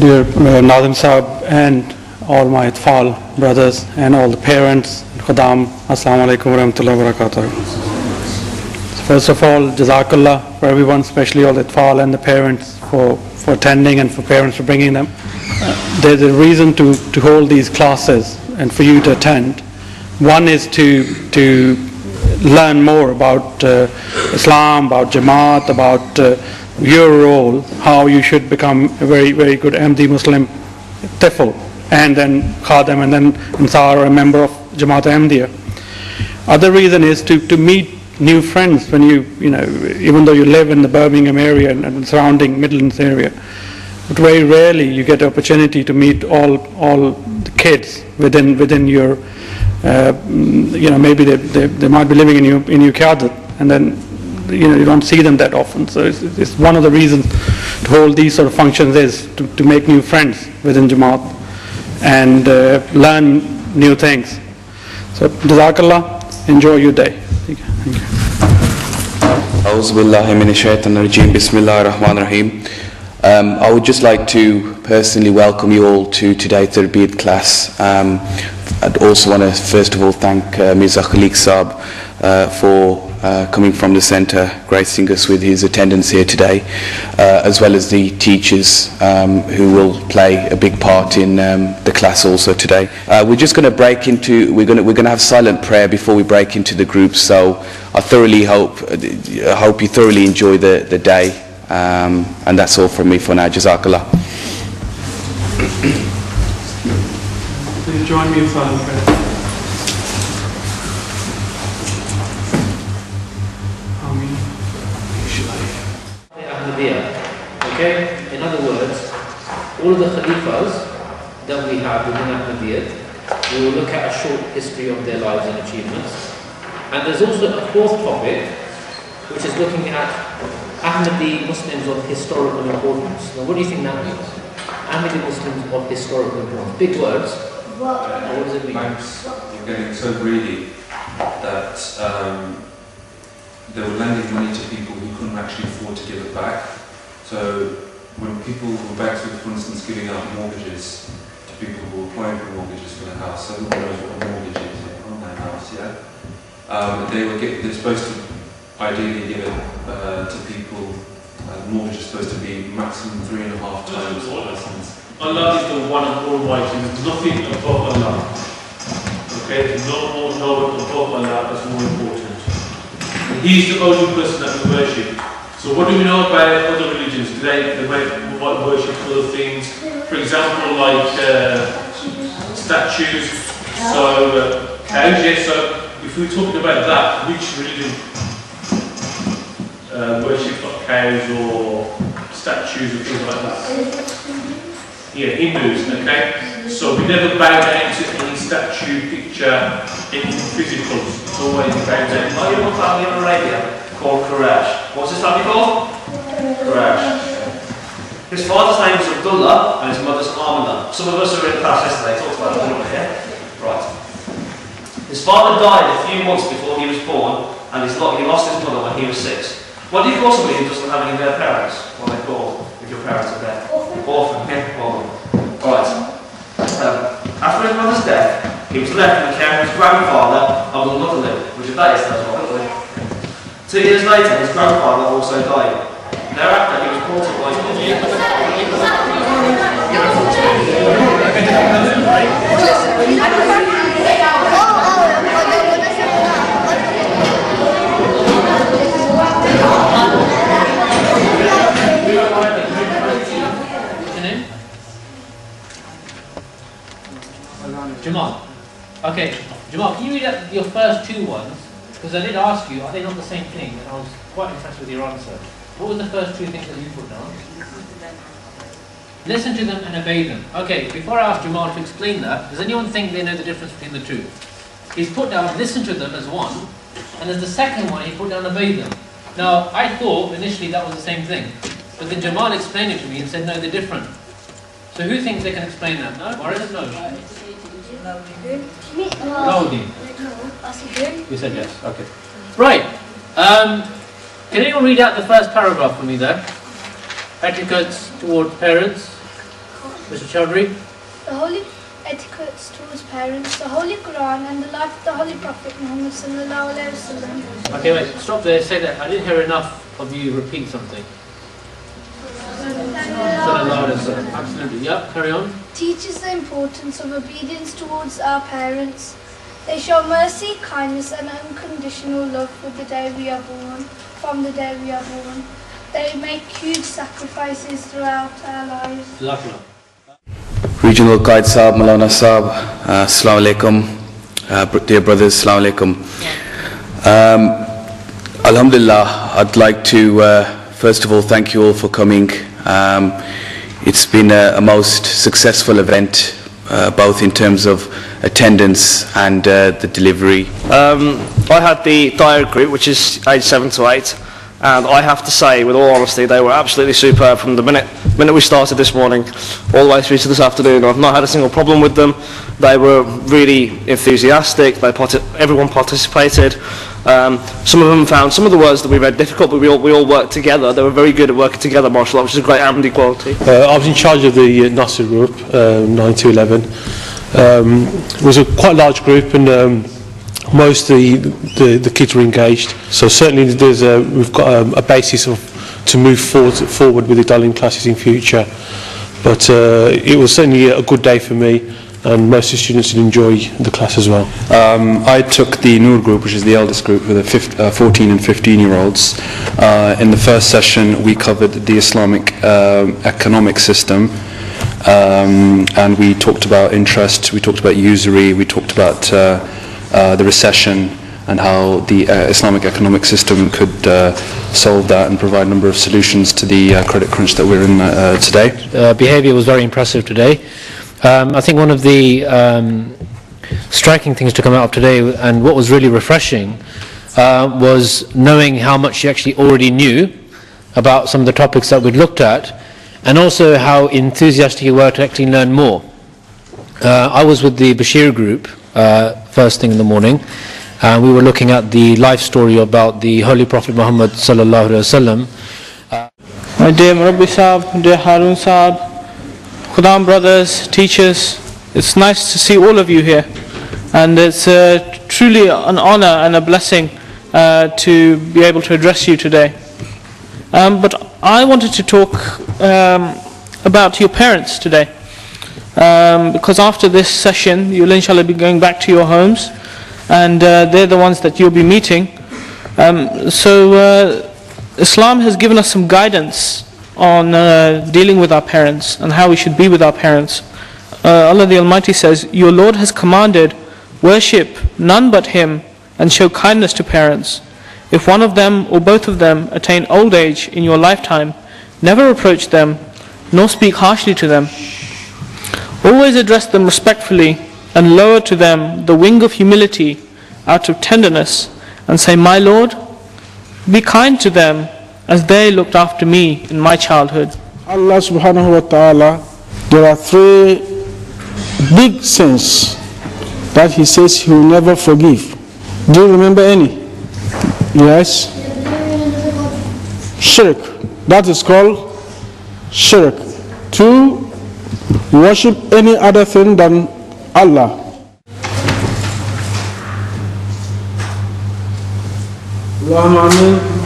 dear Nazim Saab and all my Atfal brothers and all the parents, Khadam, Assalamu alaikum wa rahmatullahi wa barakatuh. First of all, Jazakallah for everyone, especially all the Atfal and the parents for attending, and for parents for bringing them. There's a reason to hold these classes and for you to attend. One is to learn more about Islam, about Jamaat, about your role, how you should become a very, very good Ahmadi Muslim Tifl, and then Khadim, and then Ansar, or a member of Jamaat Ahmadiyya. Other reason is to meet new friends when you know, even though you live in the Birmingham area and surrounding Midlands area, but very rarely you get the opportunity to meet all the kids within your, you know, maybe they might be living in your Qiyadit, and then you don't see them that often. So it's one of the reasons to hold these sort of functions is to make new friends within Jamaat and learn new things. So Jazakallah, enjoy your day. Thank you. A'udhu billahi minash shaitanir rajeem. Bismillahir rahmanir rahim. I would just like to personally welcome you all to today's Tarbiyyat class. I'd also want to first of all thank Mirza Khaliq Saab for coming from the centre, gracing us with his attendance here today, as well as the teachers who will play a big part in the class also today. We're just going to break into, we're going to have silent prayer before we break into the groups. So I hope you thoroughly enjoy the day, and that's all from me for now. Jazakallah. Please join me in silent prayer. Okay? In other words, all of the Khalifas that we have within Ahmadiyyat, we will look at a short history of their lives and achievements. And there's also a fourth topic, which is looking at Ahmadi Muslims of historical importance. Now, what do you think that means? Ahmadi Muslims of historical importance. Big words. What does it mean? Banks were getting so greedy that they were lending money to people who couldn't actually afford to give it back. So when banks were, for instance, giving out mortgages to people who were applying for mortgages for their house, everyone knows what a mortgage is on their house, yeah? They're supposed to ideally give it to people, mortgage is supposed to be maximum 3.5 times the person's. Allah is the one and almighty, there's nothing above Allah. Okay, there's no one above Allah that's more important. And He's the only person that we worship. So what do we know about other religions? They might worship other things. For example, like statues. So cows. Yes. So if we're talking about that, which religion worship like cows or statues or things like that? Yeah, Hindus. Okay. So we never bow down to any statue, picture, anything physical. It's always bow down. Are you a family in Arabia called Quraysh? What's his family called? Quraysh. His father's name was Abdullah and his mother's Amina. Some of us were in class yesterday, talked about it, yeah? Right. His father died a few months before he was born, and he lost his mother when he was 6. What do you call somebody who doesn't have any of their parents? What are they called if your parents are dead? Orphan, yeah? Orphan. Right. After his mother's death, he was left in the care of his grandfather, Abdul Muttalib, which is that as well, isn't it? 2 years later, his grandfather also died. Thereafter, he was brought up by Jamal. Okay, Jamal, can you read out your first two ones? Because I did ask you, are they not the same thing? And I was quite impressed with your answer. What were the first two things that you put down? Listen to them and obey them. Okay, before I ask Jamal to explain that, does anyone think they know the difference between the two? He's put down listen to them as one, and as the second one he put down obey them. Now, I thought initially that was the same thing, but then Jamal explained it to me and said no, they're different. So who thinks they can explain that? No? Boris? No? Loudly. You said yes, okay. Right. Can anyone read out the first paragraph for me there? Etiquettes toward parents. Mr. Chaudhry? The holy etiquettes towards parents, the Holy Quran and the life of the Holy Prophet Muhammad sallallahu alaihi wasallam. Okay, wait, stop there, say that. I didn't hear enough of you repeat something. Sallallahu alaihi wasallam. Absolutely, yeah, carry on. Teaches the importance of obedience towards our parents. They show mercy, kindness and unconditional love for the day we are born, from the day we are born. They make huge sacrifices throughout our lives. Jazakallah. Regional Guide Saab, Maulana Saab, Assalamu alaikum, dear brothers, Assalamu alaikum. Alhamdulillah, I'd like to first of all thank you all for coming. It's been a most successful event, both in terms of attendance and the delivery. I had the diary group, which is age 7 to 8, and I have to say, with all honesty, they were absolutely superb from the minute we started this morning all the way through to this afternoon. I've not had a single problem with them. They were really enthusiastic. Everyone participated. Some of them found some of the words that we read difficult, but we all worked together. They were very good at working together, mashallah, which is a great Ahmadi quality. I was in charge of the Nasser group, 9 to 11. It was a quite large group, and most of the kids were engaged. So certainly we've got a basis to move forward with the Darling classes in future. But it was certainly a good day for me, and most of the students did enjoy the class as well. I took the Noor group, which is the eldest group, with the 14 and 15-year-olds. In the first session, we covered the Islamic economic system, and we talked about interest, we talked about usury, we talked about the recession and how the Islamic economic system could solve that and provide a number of solutions to the credit crunch that we're in today. Behaviour was very impressive today. I think one of the striking things to come out of today, and what was really refreshing, was knowing how much you actually already knew about some of the topics that we'd looked at, and also how enthusiastic you were to actually learn more. I was with the Bashir group first thing in the morning. We were looking at the life story about the Holy Prophet Muhammad sallallahu alaihi wasallam. My dear Murabbi Saab, dear Harun Saab, Khudam brothers, teachers, it's nice to see all of you here, and it's truly an honor and a blessing to be able to address you today. But I wanted to talk about your parents today, because after this session you'll inshallah be going back to your homes, and they're the ones that you'll be meeting. So Islam has given us some guidance on dealing with our parents and how we should be with our parents. Allah the Almighty says, "Your Lord has commanded, worship none but Him and show kindness to parents. If one of them or both of them attain old age in your lifetime, never reproach them, nor speak harshly to them. Always address them respectfully and lower to them the wing of humility out of tenderness, and say, My Lord, be kind to them as they looked after me in my childhood." Allah subhanahu wa ta'ala, there are 3 big sins that He says He will never forgive. Do you remember any? Yes? Shirk. That is called shirk. 2, worship any other thing than Allah. Allahumma amin.